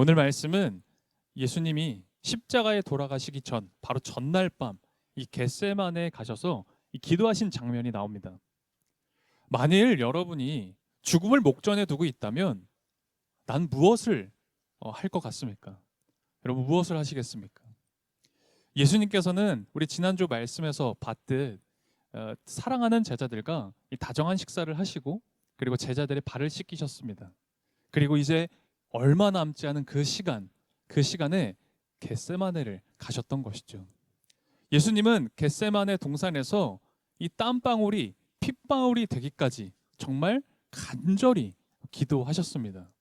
오늘 말씀은 예수님이 십자가에 돌아가시기 전 바로 전날 밤 이 겟세마네에 가셔서 이 기도하신 장면이 나옵니다. 만일 여러분이 죽음을 목전에 두고 있다면 난 무엇을 할 것 같습니까? 여러분 무엇을 하시겠습니까? 예수님께서는 우리 지난주 말씀에서 봤듯 사랑하는 제자들과 이 다정한 식사를 하시고 그리고 제자들의 발을 씻기셨습니다. 그리고 이제 얼마 남지 않은 그 시간에 겟세마네를 가셨던 것이죠. 예수님은 겟세마네 동산에서 이 땀방울이 핏방울이 되기까지 정말 간절히 기도하셨습니다.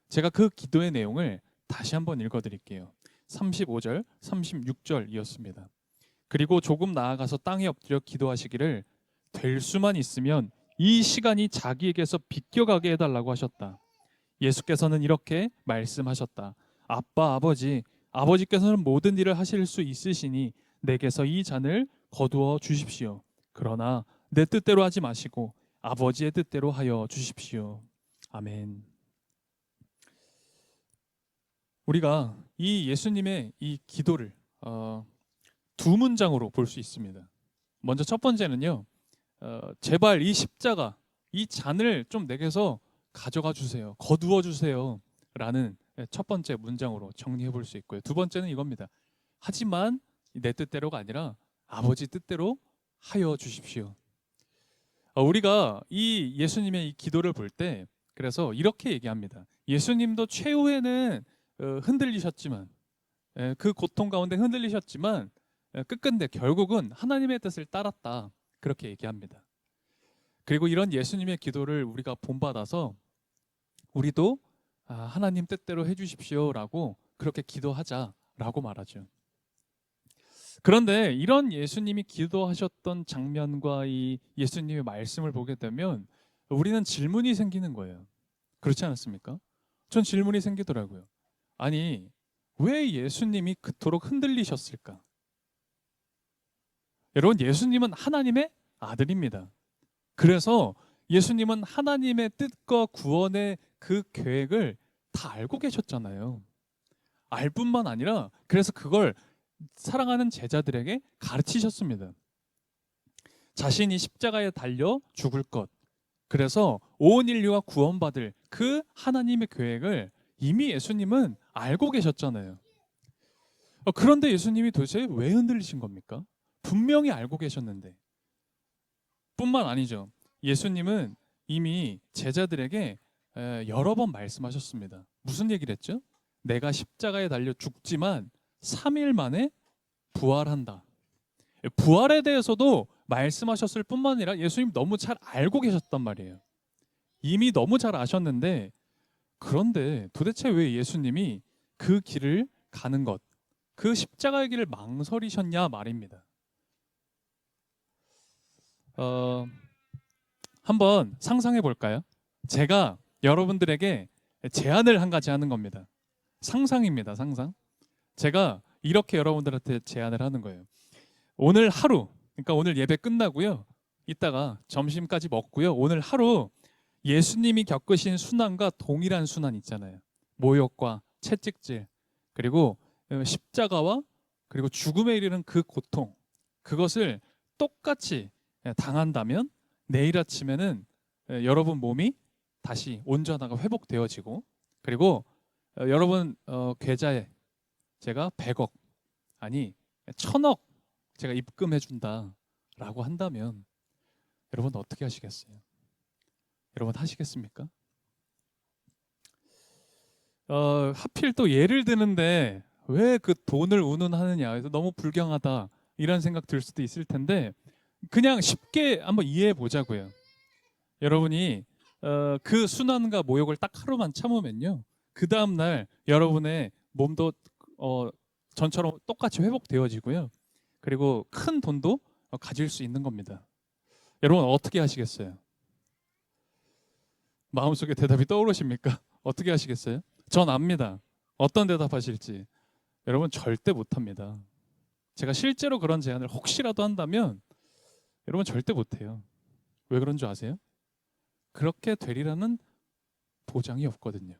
제가 그 기도의 내용을 다시 한번 읽어드릴게요. 35절, 36절이었습니다. 그리고 조금 나아가서 땅에 엎드려 기도하시기를 될 수만 있으면 이 시간이 자기에게서 비껴가게 해달라고 하셨다. 예수께서는 이렇게 말씀하셨다. 아빠, 아버지께서는 모든 일을 하실 수 있으시니 내게서 이 잔을 거두어 주십시오. 그러나 내 뜻대로 하지 마시고 아버지의 뜻대로 하여 주십시오. 아멘. 우리가 이 예수님의 이 기도를 두 문장으로 볼 수 있습니다. 먼저 첫 번째는요. 제발 이 십자가, 이 잔을 좀 내게서 가져가 주세요. 거두어 주세요. 라는 첫 번째 문장으로 정리해 볼 수 있고요. 두 번째는 이겁니다. 하지만 내 뜻대로가 아니라 아버지 뜻대로 하여 주십시오. 우리가 이 예수님의 이 기도를 볼 때 그래서 이렇게 얘기합니다. 예수님도 최후에는 흔들리셨지만 그 고통 가운데 흔들리셨지만 끝끝내 결국은 하나님의 뜻을 따랐다. 그렇게 얘기합니다. 그리고 이런 예수님의 기도를 우리가 본받아서 우리도 하나님 뜻대로 해주십시오라고 그렇게 기도하자라고 말하죠. 그런데 이런 예수님이 기도하셨던 장면과 이 예수님의 말씀을 보게 되면 우리는 질문이 생기는 거예요. 그렇지 않았습니까? 전 질문이 생기더라고요. 아니, 왜 예수님이 그토록 흔들리셨을까? 여러분, 예수님은 하나님의 아들입니다. 그래서 예수님은 하나님의 뜻과 구원의 그 계획을 다 알고 계셨잖아요. 알 뿐만 아니라 그래서 그걸 사랑하는 제자들에게 가르치셨습니다. 자신이 십자가에 달려 죽을 것, 그래서 온 인류가 구원받을 그 하나님의 계획을 이미 예수님은 알고 계셨잖아요. 그런데 예수님이 도대체 왜 흔들리신 겁니까? 분명히 알고 계셨는데. 뿐만 아니죠. 예수님은 이미 제자들에게 여러 번 말씀하셨습니다. 무슨 얘기를 했죠? 내가 십자가에 달려 죽지만 3일 만에 부활한다. 부활에 대해서도 말씀하셨을 뿐만 아니라 예수님 너무 잘 알고 계셨단 말이에요. 이미 너무 잘 아셨는데 그런데 도대체 왜 예수님이 그 길을 가는 것, 그 십자가의 길을 망설이셨냐 말입니다. 한번 상상해 볼까요? 제가 여러분들에게 제안을 한 가지 하는 겁니다. 상상입니다, 상상. 제가 이렇게 여러분들한테 제안을 하는 거예요. 오늘 하루, 그러니까 오늘 예배 끝나고요. 이따가 점심까지 먹고요. 오늘 하루 예수님이 겪으신 순환과 동일한 순환 있잖아요. 모욕과 채찍질, 그리고 십자가와 그리고 죽음에 이르는 그 고통, 그것을 똑같이 당한다면 내일 아침에는 여러분 몸이 다시 온전하고 회복되어지고 그리고 여러분 계좌에 제가 100억 아니 1000억 제가 입금해 준다라고 한다면 여러분 어떻게 하시겠어요? 여러분 하시겠습니까? 하필 또 예를 드는데 왜 그 돈을 운운하느냐, 너무 불경하다 이런 생각 들 수도 있을 텐데 그냥 쉽게 한번 이해해 보자고요. 여러분이 그 순환과 모욕을 딱 하루만 참으면요, 그 다음 날 여러분의 몸도 전처럼 똑같이 회복되어지고요. 그리고 큰 돈도 가질 수 있는 겁니다. 여러분 어떻게 하시겠어요? 마음속에 대답이 떠오르십니까? 어떻게 하시겠어요? 전 압니다. 어떤 대답하실지. 여러분 절대 못합니다. 제가 실제로 그런 제안을 혹시라도 한다면 여러분 절대 못해요. 왜 그런 줄 아세요? 그렇게 되리라는 보장이 없거든요.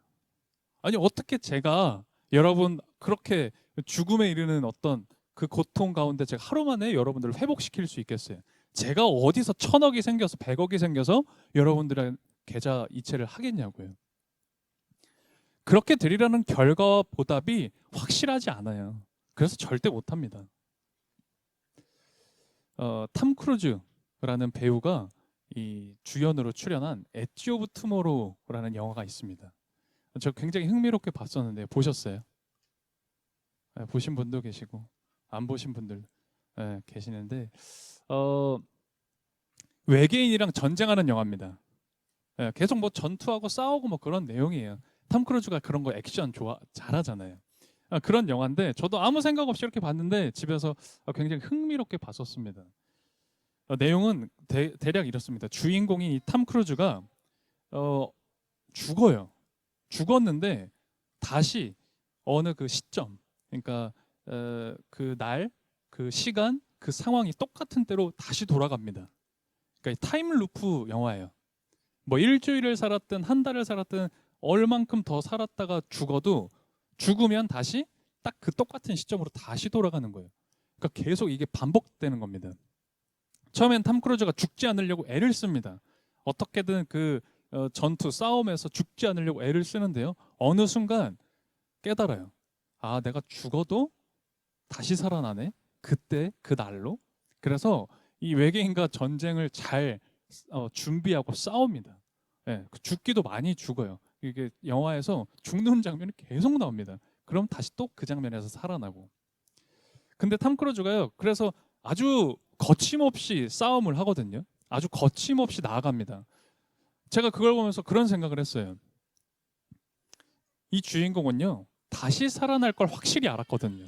아니 어떻게 제가 여러분 그렇게 죽음에 이르는 어떤 그 고통 가운데 제가 하루 만에 여러분들을 회복시킬 수 있겠어요? 제가 어디서 1,000억이 생겨서 100억이 생겨서 여러분들의 계좌 이체를 하겠냐고요. 그렇게 드리라는 결과와 보답이 확실하지 않아요. 그래서 절대 못합니다. 탐 크루즈라는 배우가 이 주연으로 출연한 엣지 오브 투모로우라는 영화가 있습니다. 저 굉장히 흥미롭게 봤었는데 보셨어요? 네, 보신 분도 계시고 안 보신 분들 계시는데 어, 외계인이랑 전쟁하는 영화입니다. 계속 뭐 전투하고 싸우고 뭐 그런 내용이에요. 탐 크루즈가 그런 거 액션 잘하잖아요. 그런 영화인데 저도 아무 생각 없이 이렇게 봤는데 집에서 굉장히 흥미롭게 봤었습니다. 내용은 대략 이렇습니다. 주인공인 이 탐 크루즈가 어, 죽어요. 죽었는데 다시 어느 그 시점, 그러니까 그 날, 그 시간, 그 상황이 똑같은 때로 다시 돌아갑니다. 그러니까 타임루프 영화예요. 뭐 일주일을 살았든 한 달을 살았든 얼만큼 더 살았다가 죽어도 죽으면 다시 딱 그 똑같은 시점으로 다시 돌아가는 거예요. 그러니까 계속 이게 반복되는 겁니다. 처음엔 탐 크루즈가 죽지 않으려고 애를 씁니다. 어떻게든 그 전투 싸움에서 죽지 않으려고 애를 쓰는데요. 어느 순간 깨달아요. 아, 내가 죽어도 다시 살아나네. 그때 그 날로. 그래서 이 외계인과 전쟁을 잘 준비하고 싸웁니다. 예, 죽기도 많이 죽어요. 이게 영화에서 죽는 장면이 계속 나옵니다. 그럼 다시 또 그 장면에서 살아나고. 근데 탐 크루즈가요. 그래서 아주 거침없이 싸움을 하거든요. 아주 거침없이 나아갑니다. 제가 그걸 보면서 그런 생각을 했어요. 이 주인공은요. 다시 살아날 걸 확실히 알았거든요.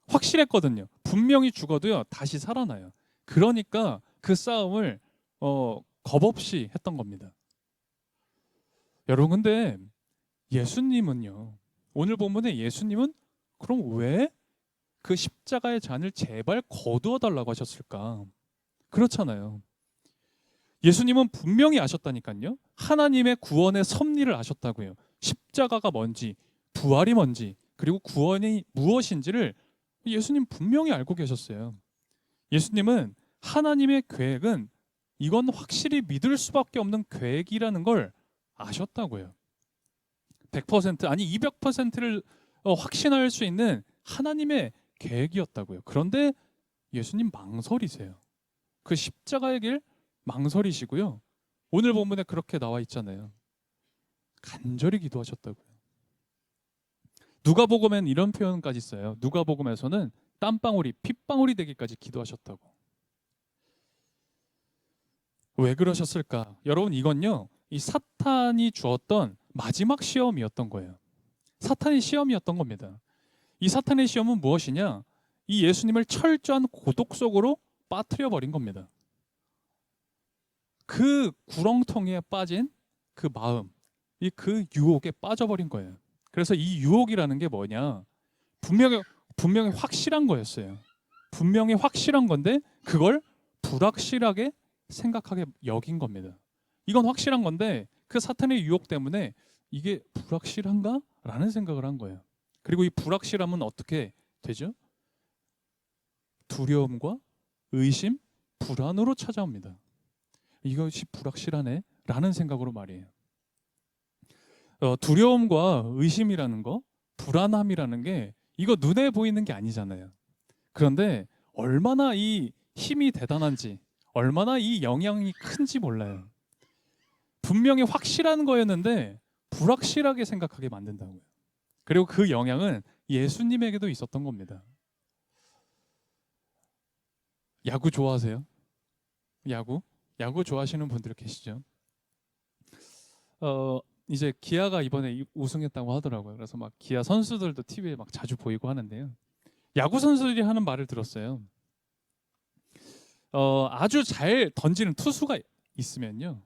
확실했거든요. 분명히 죽어도요. 다시 살아나요. 그러니까 그 싸움을 겁없이 했던 겁니다. 여러분 근데 예수님은요. 오늘 본문에 예수님은 그럼 왜 그 십자가의 잔을 제발 거두어 달라고 하셨을까? 그렇잖아요. 예수님은 분명히 아셨다니까요. 하나님의 구원의 섭리를 아셨다고요. 십자가가 뭔지, 부활이 뭔지, 그리고 구원이 무엇인지를 예수님 분명히 알고 계셨어요. 예수님은 하나님의 계획은 이건 확실히 믿을 수밖에 없는 계획이라는 걸 아셨다고요. 100% 아니 200%를 확신할 수 있는 하나님의 계획이었다고요. 그런데 예수님 망설이세요. 그 십자가의 길 망설이시고요. 오늘 본문에 그렇게 나와 있잖아요. 간절히 기도하셨다고요. 누가복음엔 이런 표현까지 있어요. 누가복음에서는 땀방울이 핏방울이 되기까지 기도하셨다고. 왜 그러셨을까? 여러분 이건요. 이 사탄이 주었던 마지막 시험이었던 거예요. 사탄의 시험이었던 겁니다. 이 사탄의 시험은 무엇이냐? 이 예수님을 철저한 고독 속으로 빠뜨려 버린 겁니다. 그 구렁텅이에 빠진 그 마음, 그 유혹에 빠져버린 거예요. 그래서 이 유혹이라는 게 뭐냐? 분명히 확실한 거였어요. 분명히 확실한 건데 그걸 불확실하게 생각하게 여긴 겁니다. 이건 확실한 건데 그 사탄의 유혹 때문에 이게 불확실한가? 라는 생각을 한 거예요. 그리고 이 불확실함은 어떻게 되죠? 두려움과 의심, 불안으로 찾아옵니다. 이것이 불확실하네? 라는 생각으로 말이에요. 두려움과 의심이라는 거, 불안함이라는 게 이거 눈에 보이는 게 아니잖아요. 그런데 얼마나 이 힘이 대단한지, 얼마나 이 영향이 큰지 몰라요. 분명히 확실한 거였는데 불확실하게 생각하게 만든다고요. 그리고 그 영향은 예수님에게도 있었던 겁니다. 야구 좋아하세요? 야구? 야구 좋아하시는 분들 계시죠? 이제 기아가 이번에 우승했다고 하더라고요. 그래서 막 기아 선수들도 TV에 막 자주 보이고 하는데요. 야구 선수들이 하는 말을 들었어요. 아주 잘 던지는 투수가 있으면요.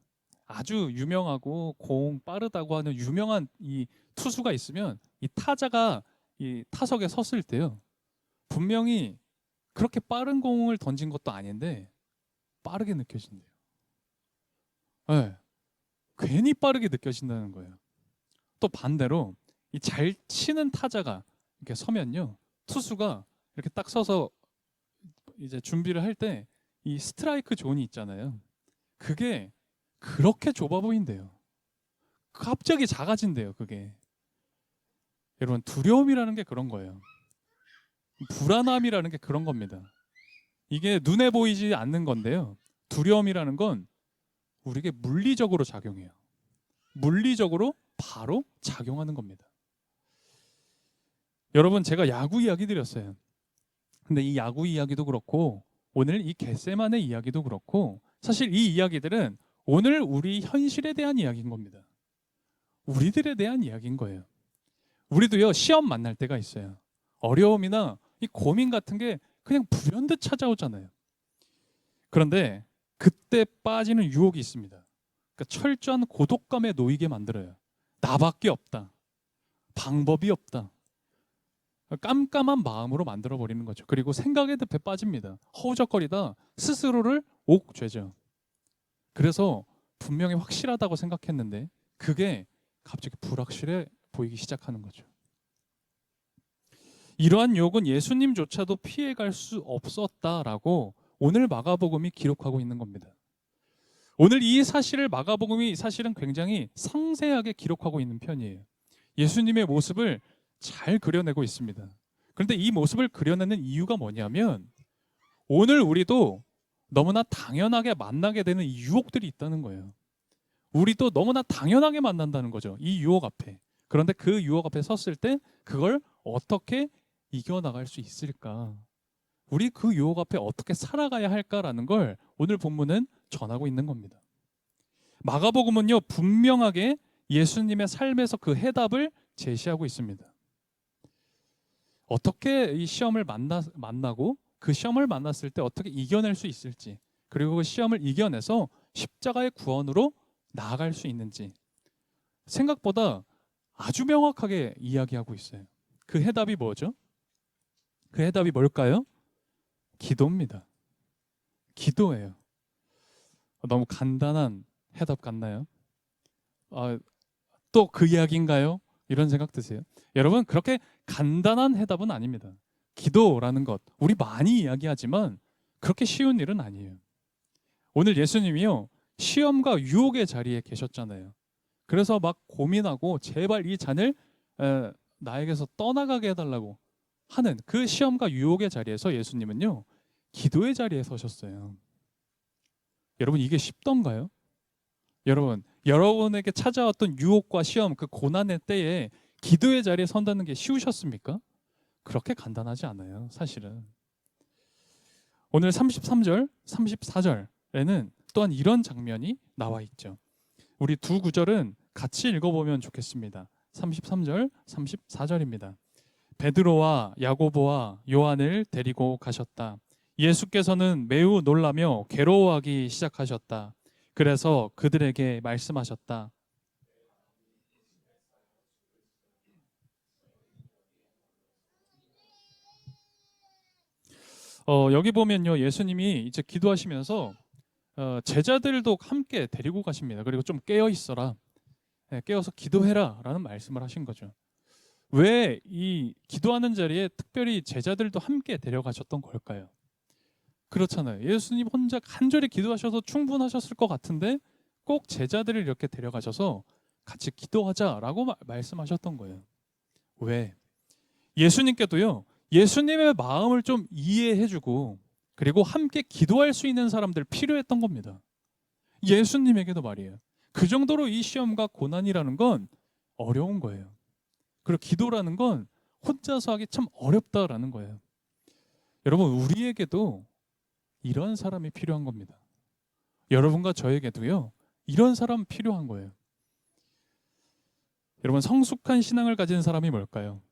아주 유명하고 공 빠르다고 하는 유명한 이 투수가 있으면 이 타자가 이 타석에 섰을 때요. 분명히 그렇게 빠른 공을 던진 것도 아닌데 빠르게 느껴진대요. 네, 괜히 빠르게 느껴진다는 거예요. 또 반대로 이 잘 치는 타자가 이렇게 서면요, 투수가 이렇게 딱 서서 이제 준비를 할 때 이 스트라이크 존이 있잖아요. 그게 그렇게 좁아 보인대요. 갑자기 작아진대요, 그게. 여러분, 두려움이라는 게 그런 거예요. 불안함이라는 게 그런 겁니다. 이게 눈에 보이지 않는 건데요. 두려움이라는 건 우리에게 물리적으로 작용해요. 물리적으로 바로 작용하는 겁니다. 여러분, 제가 야구 이야기 드렸어요. 근데 이 야구 이야기도 그렇고 오늘 이 겟세마네 이야기도 그렇고 사실 이 이야기들은 오늘 우리 현실에 대한 이야기인 겁니다. 우리들에 대한 이야기인 거예요. 우리도요, 시험 만날 때가 있어요. 어려움이나 이 고민 같은 게 그냥 불현듯 찾아오잖아요. 그런데 그때 빠지는 유혹이 있습니다. 그러니까 철저한 고독감에 놓이게 만들어요. 나밖에 없다. 방법이 없다. 깜깜한 마음으로 만들어 버리는 거죠. 그리고 생각의 늪에 빠집니다. 허우적거리다 스스로를 옥죄죠. 그래서 분명히 확실하다고 생각했는데 그게 갑자기 불확실해 보이기 시작하는 거죠. 이러한 유혹은 예수님조차도 피해갈 수 없었다라고 오늘 마가복음이 기록하고 있는 겁니다. 오늘 이 사실을 마가복음이 사실은 굉장히 상세하게 기록하고 있는 편이에요. 예수님의 모습을 잘 그려내고 있습니다. 그런데 이 모습을 그려내는 이유가 뭐냐면 오늘 우리도 너무나 당연하게 만나게 되는 이 유혹들이 있다는 거예요. 우리도 너무나 당연하게 만난다는 거죠. 이 유혹 앞에. 그런데 그 유혹 앞에 섰을 때 그걸 어떻게 이겨나갈 수 있을까? 우리 그 유혹 앞에 어떻게 살아가야 할까라는 걸 오늘 본문은 전하고 있는 겁니다. 마가복음은요, 분명하게 예수님의 삶에서 그 해답을 제시하고 있습니다. 어떻게 이 시험을 만나고 그 시험을 만났을 때 어떻게 이겨낼 수 있을지, 그리고 그 시험을 이겨내서 십자가의 구원으로 나아갈 수 있는지 생각보다 아주 명확하게 이야기하고 있어요. 그 해답이 뭐죠? 그 해답이 뭘까요? 기도입니다. 기도예요. 너무 간단한 해답 같나요? 또 그 이야기인가요? 이런 생각 드세요? 여러분, 그렇게 간단한 해답은 아닙니다. 기도라는 것, 우리 많이 이야기하지만 그렇게 쉬운 일은 아니에요. 오늘 예수님이요, 시험과 유혹의 자리에 계셨잖아요. 그래서 막 고민하고 제발 이 잔을 나에게서 떠나가게 해달라고 하는 그 시험과 유혹의 자리에서 예수님은요, 기도의 자리에 서셨어요. 여러분, 이게 쉽던가요? 여러분, 여러분에게 찾아왔던 유혹과 시험, 그 고난의 때에 기도의 자리에 선다는 게 쉬우셨습니까? 그렇게 간단하지 않아요, 사실은. 오늘 33절, 34절에는 또한 이런 장면이 나와 있죠. 우리 두 구절은 같이 읽어보면 좋겠습니다. 33절, 34절입니다. 베드로와 야고보와 요한을 데리고 가셨다. 예수께서는 매우 놀라며 괴로워하기 시작하셨다. 그래서 그들에게 말씀하셨다. 여기 보면요, 예수님이 이제 기도하시면서 제자들도 함께 데리고 가십니다. 그리고 좀 깨어 있어라, 깨어서 기도해라라는 말씀을 하신 거죠. 왜 이 기도하는 자리에 특별히 제자들도 함께 데려가셨던 걸까요? 그렇잖아요. 예수님 혼자 간절히 기도하셔서 충분하셨을 것 같은데 꼭 제자들을 이렇게 데려가셔서 같이 기도하자라고 말씀하셨던 거예요. 왜? 예수님께도요, 예수님의 마음을 좀 이해해주고 그리고 함께 기도할 수 있는 사람들 필요했던 겁니다. 예수님에게도 말이에요. 그 정도로 이 시험과 고난이라는 건 어려운 거예요. 그리고 기도라는 건 혼자서 하기 참 어렵다라는 거예요. 여러분, 우리에게도 이런 사람이 필요한 겁니다. 여러분과 저에게도요, 이런 사람 필요한 거예요. 여러분, 성숙한 신앙을 가진 사람이 뭘까요?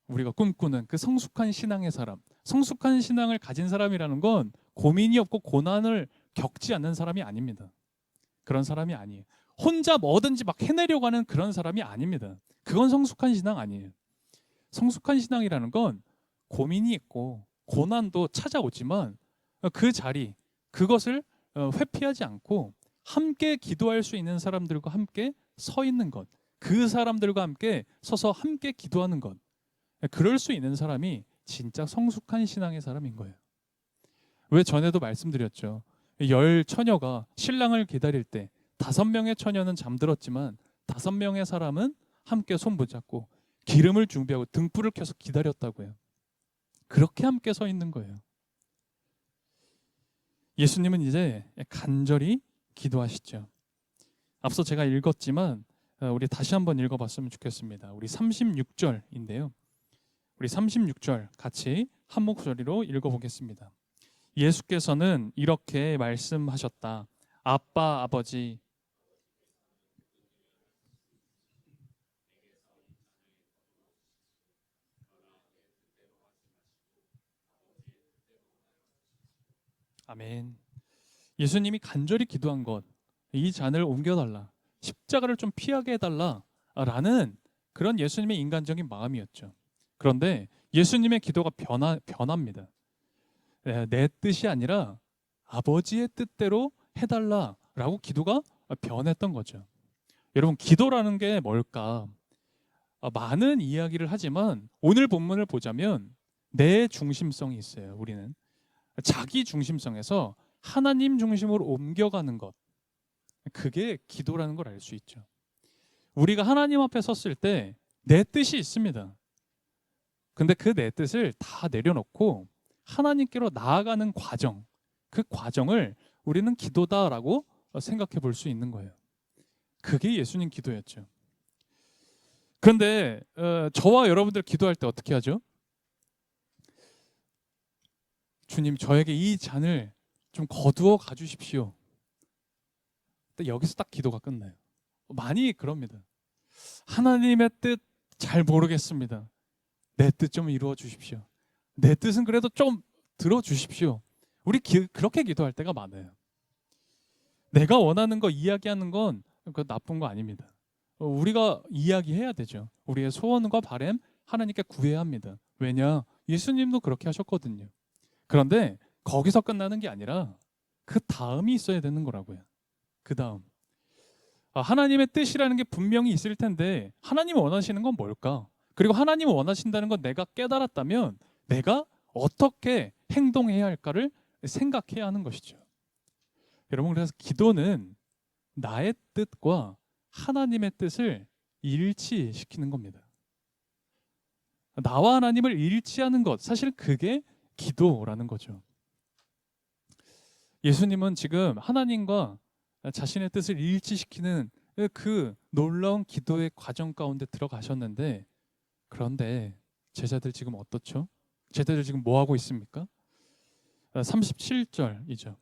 우리가 꿈꾸는 그 성숙한 신앙의 사람, 성숙한 신앙을 가진 사람이라는 건 고민이 없고 고난을 겪지 않는 사람이 아닙니다. 그런 사람이 아니에요. 혼자 뭐든지 막 해내려고 하는 그런 사람이 아닙니다. 그건 성숙한 신앙 아니에요. 성숙한 신앙이라는 건 고민이 있고 고난도 찾아오지만 그 자리, 그것을 회피하지 않고 함께 기도할 수 있는 사람들과 함께 서 있는 것, 그 사람들과 함께 서서 함께 기도하는 것. 그럴 수 있는 사람이 진짜 성숙한 신앙의 사람인 거예요. 왜 전에도 말씀드렸죠. 열 처녀가 신랑을 기다릴 때 5명의 처녀는 잠들었지만 5명의 사람은 함께 손 붙잡고 기름을 준비하고 등불을 켜서 기다렸다고요. 그렇게 함께 서 있는 거예요. 예수님은 이제 간절히 기도하시죠. 앞서 제가 읽었지만 우리 다시 한번 읽어봤으면 좋겠습니다. 우리 36절인데요. 우리 36절 같이 한 목소리로 읽어보겠습니다. 예수께서는 이렇게 말씀하셨다. 아빠, 아버지, 아멘. 예수님이 간절히 기도한 것, 이 잔을 옮겨달라, 십자가를 좀 피하게 해달라라는 그런 예수님의 인간적인 마음이었죠. 그런데 예수님의 기도가 변합니다. 내 뜻이 아니라 아버지의 뜻대로 해달라라고 기도가 변했던 거죠. 여러분, 기도라는 게 뭘까? 많은 이야기를 하지만 오늘 본문을 보자면 내 중심성이 있어요. 우리는 자기 중심성에서 하나님 중심으로 옮겨가는 것, 그게 기도라는 걸 알 수 있죠. 우리가 하나님 앞에 섰을 때 내 뜻이 있습니다. 근데 그 내 뜻을 다 내려놓고 하나님께로 나아가는 과정, 그 과정을 우리는 기도다라고 생각해 볼 수 있는 거예요. 그게 예수님 기도였죠. 그런데 저와 여러분들 기도할 때 어떻게 하죠? 주님, 저에게 이 잔을 좀 거두어 가주십시오. 여기서 딱 기도가 끝나요. 많이 그럽니다. 하나님의 뜻 잘 모르겠습니다. 내 뜻 좀 이루어 주십시오. 내 뜻은 그래도 좀 들어 주십시오. 우리 그렇게 기도할 때가 많아요. 내가 원하는 거 이야기하는 건 그 나쁜 거 아닙니다. 우리가 이야기해야 되죠. 우리의 소원과 바람 하나님께 구해야 합니다. 왜냐? 예수님도 그렇게 하셨거든요. 그런데 거기서 끝나는 게 아니라 그 다음이 있어야 되는 거라고요. 그 다음. 하나님의 뜻이라는 게 분명히 있을 텐데 하나님이 원하시는 건 뭘까? 그리고 하나님이 원하신다는 건 내가 깨달았다면 내가 어떻게 행동해야 할까를 생각해야 하는 것이죠. 여러분, 그래서 기도는 나의 뜻과 하나님의 뜻을 일치시키는 겁니다. 나와 하나님을 일치하는 것, 사실 그게 기도라는 거죠. 예수님은 지금 하나님과 자신의 뜻을 일치시키는 그 놀라운 기도의 과정 가운데 들어가셨는데, 그런데 제자들 지금 어떻죠? 제자들 지금 뭐 하고 있습니까? 37절이죠.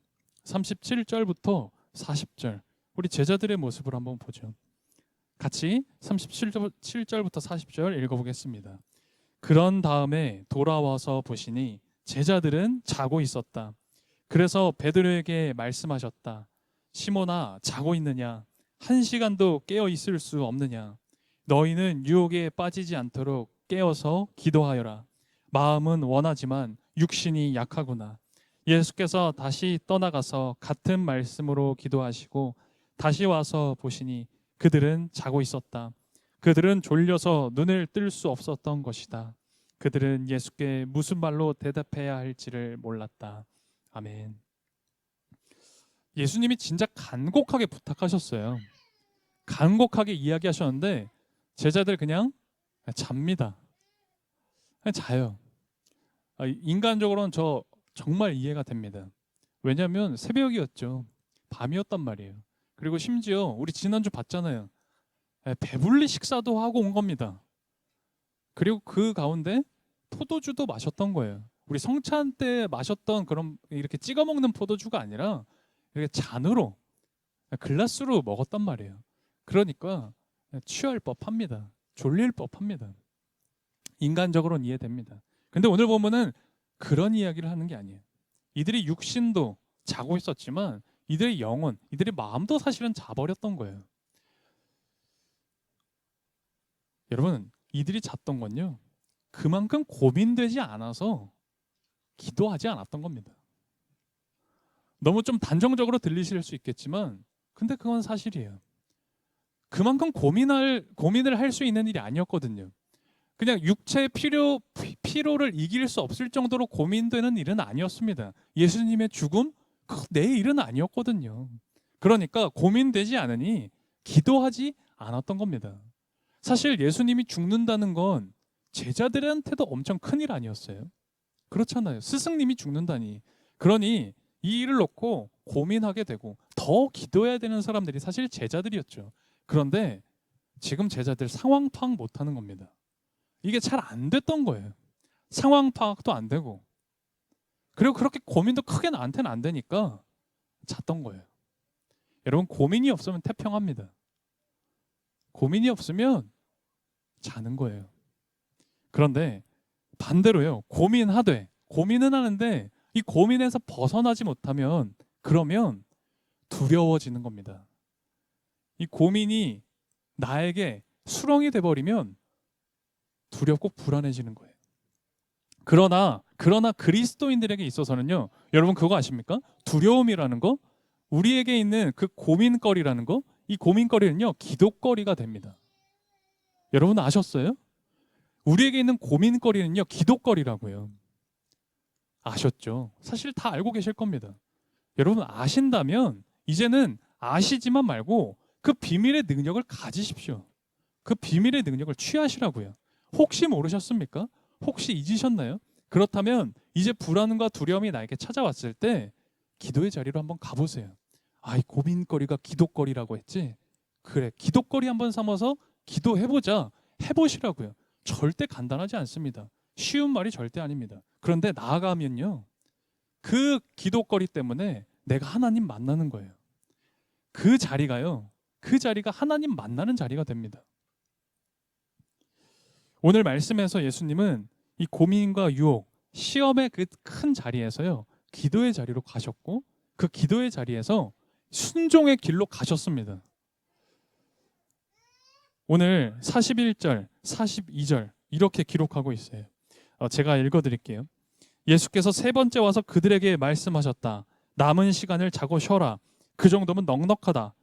37절부터 40절 우리 제자들의 모습을 한번 보죠. 같이 37절부터 40절 읽어보겠습니다. 그런 다음에 돌아와서 보시니 제자들은 자고 있었다. 그래서 베드로에게 말씀하셨다. 시몬아, 자고 있느냐? 1시간도 깨어 있을 수 없느냐? 너희는 유혹에 빠지지 않도록 깨어서 기도하여라. 마음은 원하지만 육신이 약하구나. 예수께서 다시 떠나가서 같은 말씀으로 기도하시고 다시 와서 보시니 그들은 자고 있었다. 그들은 졸려서 눈을 뜰 수 없었던 것이다. 그들은 예수께 무슨 말로 대답해야 할지를 몰랐다. 아멘. 예수님이 진짜 간곡하게 부탁하셨어요. 간곡하게 이야기하셨는데 제자들 그냥 잡니다. 그냥 자요. 인간적으로는 저 정말 이해가 됩니다. 왜냐하면 새벽이었죠. 밤이었단 말이에요. 그리고 심지어 우리 지난주 봤잖아요. 배불리 식사도 하고 온 겁니다. 그리고 그 가운데 포도주도 마셨던 거예요. 우리 성찬 때 마셨던 그런 이렇게 찍어 먹는 포도주가 아니라 이렇게 잔으로 글라스로 먹었단 말이에요. 그러니까 취할 법합니다. 졸릴 법합니다. 인간적으로는 이해됩니다. 근데 오늘 보면은 그런 이야기를 하는 게 아니에요. 이들이 육신도 자고 있었지만 이들의 영혼, 이들의 마음도 사실은 자버렸던 거예요. 여러분, 이들이 잤던 건요, 그만큼 고민되지 않아서 기도하지 않았던 겁니다. 너무 좀 단정적으로 들리실 수 있겠지만 근데 그건 사실이에요. 그만큼 고민을 할 수 있는 일이 아니었거든요. 그냥 육체의 피로를 이길 수 없을 정도로 고민되는 일은 아니었습니다. 예수님의 죽음, 내 일은 아니었거든요. 그러니까 고민되지 않으니 기도하지 않았던 겁니다. 사실 예수님이 죽는다는 건 제자들한테도 엄청 큰일 아니었어요. 그렇잖아요. 스승님이 죽는다니. 그러니 이 일을 놓고 고민하게 되고 더 기도해야 되는 사람들이 사실 제자들이었죠. 그런데 지금 제자들 상황 파악 못하는 겁니다. 이게 잘 안 됐던 거예요. 상황 파악도 안 되고, 그리고 그렇게 고민도 크게 나한테는 안 되니까 잤던 거예요. 여러분, 고민이 없으면 태평합니다. 고민이 없으면 자는 거예요. 그런데 반대로요. 고민은 하는데 이 고민에서 벗어나지 못하면 그러면 두려워지는 겁니다. 이 고민이 나에게 수렁이 돼버리면 두렵고 불안해지는 거예요. 그러나 그리스도인들에게 있어서는요. 여러분 그거 아십니까? 두려움이라는 거, 우리에게 있는 그 고민거리라는 거, 이 고민거리는요. 기도거리가 됩니다. 여러분 아셨어요? 우리에게 있는 고민거리는요. 기도거리라고요. 아셨죠? 사실 다 알고 계실 겁니다. 여러분 아신다면 이제는 아시지만 말고 그 비밀의 능력을 가지십시오. 그 비밀의 능력을 취하시라고요. 혹시 모르셨습니까? 혹시 잊으셨나요? 그렇다면 이제 불안과 두려움이 나에게 찾아왔을 때 기도의 자리로 한번 가보세요. 이 고민거리가 기도거리라고 했지? 그래, 기도거리 한번 삼아서 기도해보자. 해보시라고요. 절대 간단하지 않습니다. 쉬운 말이 절대 아닙니다. 그런데 나아가면요. 그 기도거리 때문에 내가 하나님 만나는 거예요. 그 자리가 하나님 만나는 자리가 됩니다. 오늘 말씀에서 예수님은 이 고민과 유혹, 시험의 그 큰 자리에서요. 기도의 자리로 가셨고 그 기도의 자리에서 순종의 길로 가셨습니다. 오늘 41절, 42절 이렇게 기록하고 있어요. 제가 읽어드릴게요. 예수께서 세 번째 와서 그들에게 말씀하셨다. 남은 시간을 자고 쉬어라. 그 정도면 넉넉하다.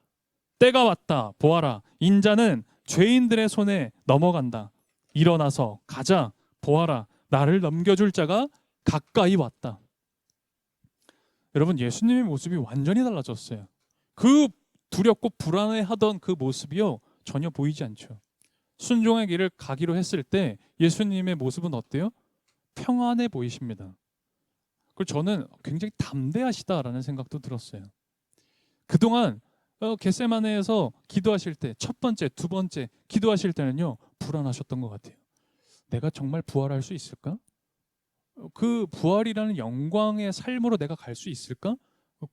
때가 왔다. 보아라. 인자는 죄인들의 손에 넘어간다. 일어나서 가자. 보아라. 나를 넘겨줄 자가 가까이 왔다. 여러분, 예수님의 모습이 완전히 달라졌어요. 그 두렵고 불안해하던 그 모습이요. 전혀 보이지 않죠. 순종의 길을 가기로 했을 때 예수님의 모습은 어때요? 평안해 보이십니다. 그리고 저는 굉장히 담대하시다라는 생각도 들었어요. 그동안 겟세마네에서 기도하실 때 첫 번째, 두 번째 기도하실 때는요. 불안하셨던 것 같아요. 내가 정말 부활할 수 있을까? 그 부활이라는 영광의 삶으로 내가 갈 수 있을까?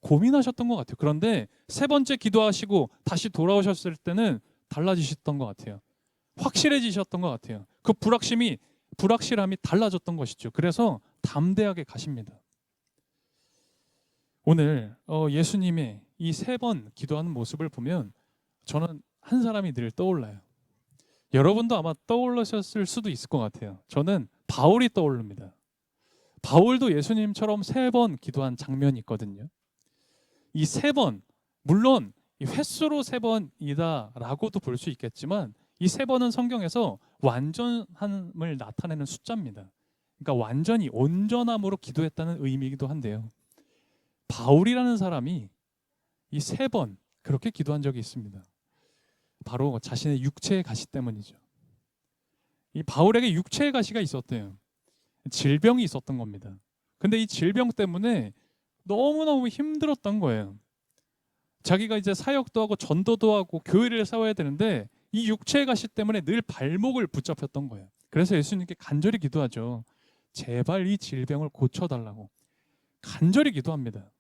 고민하셨던 것 같아요. 그런데 세 번째 기도하시고 다시 돌아오셨을 때는 달라지셨던 것 같아요. 확실해지셨던 것 같아요. 그 불확실함이 달라졌던 것이죠. 그래서 담대하게 가십니다. 오늘 예수님의 이 세 번 기도하는 모습을 보면 저는 한 사람이 늘 떠올라요. 여러분도 아마 떠올르셨을 수도 있을 것 같아요. 저는 바울이 떠오릅니다. 바울도 예수님처럼 세 번 기도한 장면이 있거든요. 이 세 번, 물론 이 횟수로 세 번이다라고도 볼 수 있겠지만 이 세 번은 성경에서 완전함을 나타내는 숫자입니다. 그러니까 완전히 온전함으로 기도했다는 의미이기도 한데요. 바울이라는 사람이 이 세 번 그렇게 기도한 적이 있습니다. 바로 자신의 육체의 가시 때문이죠. 이 바울에게 육체의 가시가 있었대요. 질병이 있었던 겁니다. 근데 이 질병 때문에 너무너무 힘들었던 거예요. 자기가 이제 사역도 하고 전도도 하고 교회를 세워야 되는데 이 육체의 가시 때문에 늘 발목을 붙잡혔던 거예요. 그래서 예수님께 간절히 기도하죠. 제발 이 질병을 고쳐달라고 간절히 기도합니다.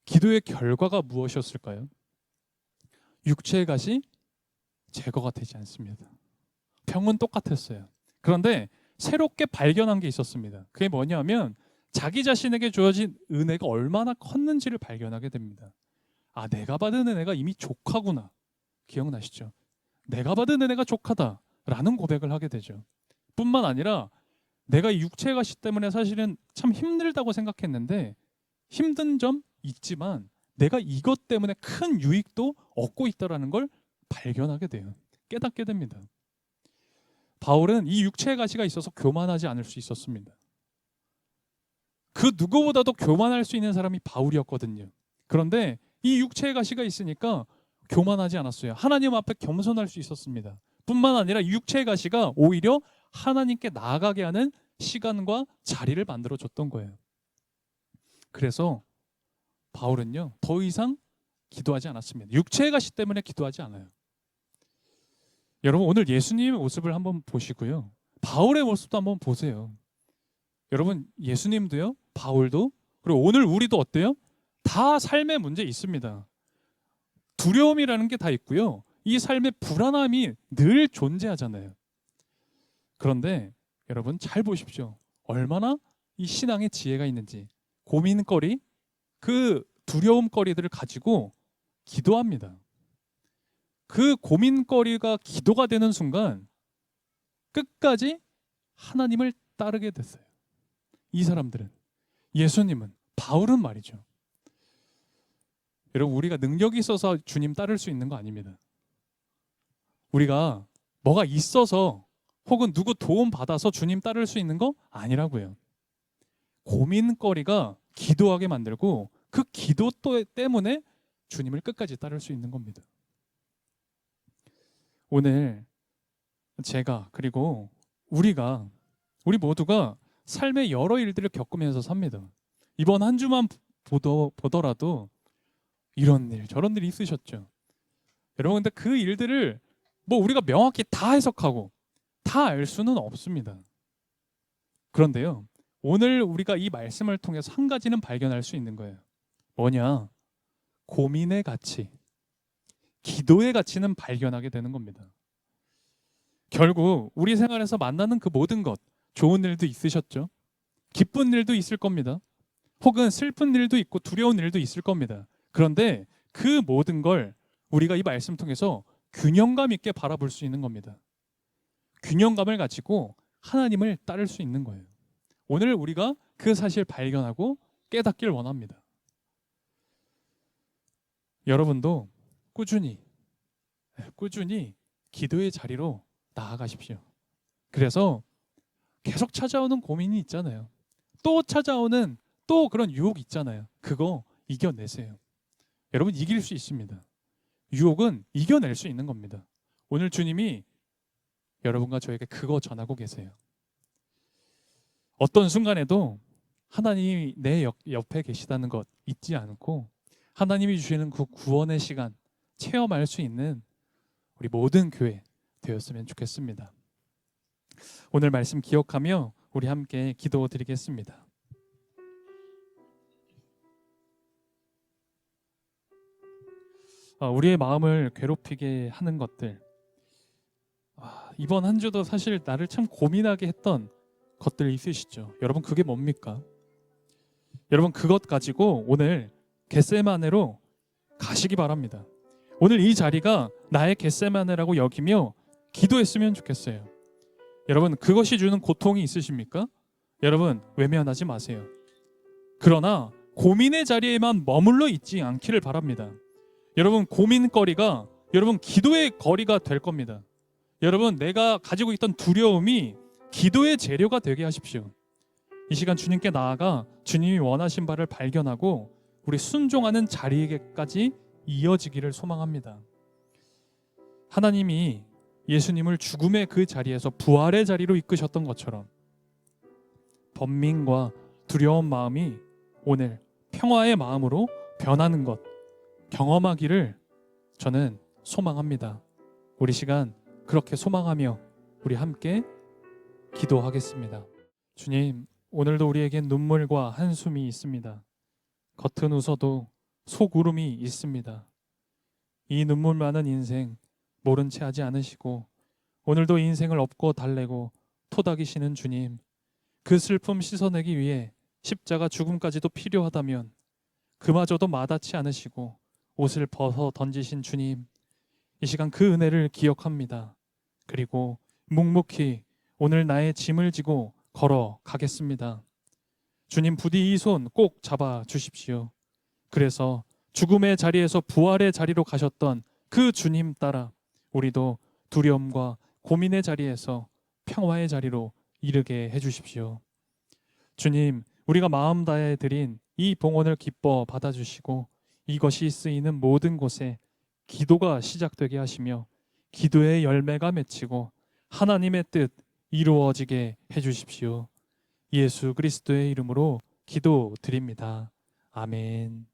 기도의 결과가 무엇이었을까요? 육체의 가시 제거가 되지 않습니다. 병은 똑같았어요. 그런데 새롭게 발견한 게 있었습니다. 그게 뭐냐면 자기 자신에게 주어진 은혜가 얼마나 컸는지를 발견하게 됩니다. 내가 받은 은혜가 이미 족하구나. 기억나시죠? 내가 받은 은혜가 족하다라는 고백을 하게 되죠. 뿐만 아니라 내가 이 육체의 가시 때문에 사실은 참 힘들다고 생각했는데 힘든 점 있지만 내가 이것 때문에 큰 유익도 얻고 있다라는 걸 발견하게 돼요. 깨닫게 됩니다. 바울은 이 육체의 가시가 있어서 교만하지 않을 수 있었습니다. 그 누구보다도 교만할 수 있는 사람이 바울이었거든요. 그런데 이 육체의 가시가 있으니까 교만하지 않았어요. 하나님 앞에 겸손할 수 있었습니다. 뿐만 아니라 이 육체의 가시가 오히려 하나님께 나아가게 하는 시간과 자리를 만들어줬던 거예요. 그래서 바울은요, 더 이상 기도하지 않았습니다. 육체의 가시 때문에 기도하지 않아요. 여러분, 오늘 예수님의 모습을 한번 보시고요, 바울의 모습도 한번 보세요. 여러분, 예수님도요, 바울도, 그리고 오늘 우리도 어때요? 다 삶의 문제 있습니다. 두려움이라는 게 다 있고요, 이 삶의 불안함이 늘 존재하잖아요. 그런데 여러분, 잘 보십시오. 얼마나 이 신앙의 지혜가 있는지. 고민거리, 그 두려움거리들을 가지고 기도합니다. 그 고민거리가 기도가 되는 순간 끝까지 하나님을 따르게 됐어요. 이 사람들은, 예수님은, 바울은 말이죠. 여러분, 우리가 능력이 있어서 주님 따를 수 있는 거 아닙니다. 우리가 뭐가 있어서 혹은 누구 도움 받아서 주님 따를 수 있는 거 아니라고요. 고민거리가 기도하게 만들고 그 기도 때문에 주님을 끝까지 따를 수 있는 겁니다. 오늘 제가, 그리고 우리 모두가 삶의 여러 일들을 겪으면서 삽니다. 이번 한 주만 보더라도 이런 일 저런 일이 있으셨죠. 여러분, 근데 그 일들을 우리가 명확히 다 해석하고 다 알 수는 없습니다. 그런데요, 오늘 우리가 이 말씀을 통해서 한 가지는 발견할 수 있는 거예요. 뭐냐? 고민의 가치, 기도의 가치는 발견하게 되는 겁니다. 결국 우리 생활에서 만나는 그 모든 것, 좋은 일도 있으셨죠? 기쁜 일도 있을 겁니다. 혹은 슬픈 일도 있고 두려운 일도 있을 겁니다. 그런데 그 모든 걸 우리가 이 말씀 통해서 균형감 있게 바라볼 수 있는 겁니다. 균형감을 가지고 하나님을 따를 수 있는 거예요. 오늘 우리가 그 사실을 발견하고 깨닫길 원합니다. 여러분도 꾸준히 기도의 자리로 나아가십시오. 그래서 계속 찾아오는 고민이 있잖아요. 또 찾아오는 또 그런 유혹이 있잖아요. 그거 이겨내세요. 여러분, 이길 수 있습니다. 유혹은 이겨낼 수 있는 겁니다. 오늘 주님이 여러분과 저에게 그거 전하고 계세요. 어떤 순간에도 하나님이 내 옆에 계시다는 것 잊지 않고 하나님이 주시는 그 구원의 시간 체험할 수 있는 우리 모든 교회 되었으면 좋겠습니다. 오늘 말씀 기억하며 우리 함께 기도드리겠습니다. 우리의 마음을 괴롭히게 하는 것들, 이번 한 주도 사실 나를 참 고민하게 했던 것들 있으시죠? 여러분, 그게 뭡니까? 여러분, 그것 가지고 오늘 겟세마네로 가시기 바랍니다. 오늘 이 자리가 나의 겟세마네라고 여기며 기도했으면 좋겠어요. 여러분, 그것이 주는 고통이 있으십니까? 여러분, 외면하지 마세요. 그러나 고민의 자리에만 머물러 있지 않기를 바랍니다. 여러분, 고민거리가 여러분 기도의 거리가 될 겁니다. 여러분, 내가 가지고 있던 두려움이 기도의 재료가 되게 하십시오. 이 시간 주님께 나아가 주님이 원하신 바를 발견하고 우리 순종하는 자리에게까지 이어지기를 소망합니다. 하나님이 예수님을 죽음의 그 자리에서 부활의 자리로 이끄셨던 것처럼 번민과 두려운 마음이 오늘 평화의 마음으로 변하는 것 경험하기를 저는 소망합니다. 우리 시간 그렇게 소망하며 우리 함께 기도하겠습니다. 주님, 오늘도 우리에겐 눈물과 한숨이 있습니다. 겉은 웃어도 속 울음이 있습니다. 이 눈물 많은 인생 모른 채 하지 않으시고 오늘도 인생을 업고 달래고 토닥이시는 주님, 그 슬픔 씻어내기 위해 십자가 죽음까지도 필요하다면 그마저도 마다치 않으시고 옷을 벗어 던지신 주님, 이 시간 그 은혜를 기억합니다. 그리고 묵묵히 오늘 나의 짐을 지고 걸어가겠습니다. 주님, 부디 이 손 꼭 잡아 주십시오. 그래서 죽음의 자리에서 부활의 자리로 가셨던 그 주님 따라 우리도 두려움과 고민의 자리에서 평화의 자리로 이르게 해주십시오. 주님, 우리가 마음 다해 드린 이 봉헌을 기뻐 받아주시고 이것이 쓰이는 모든 곳에 기도가 시작되게 하시며 기도의 열매가 맺히고 하나님의 뜻 이루어지게 해주십시오. 예수 그리스도의 이름으로 기도드립니다. 아멘.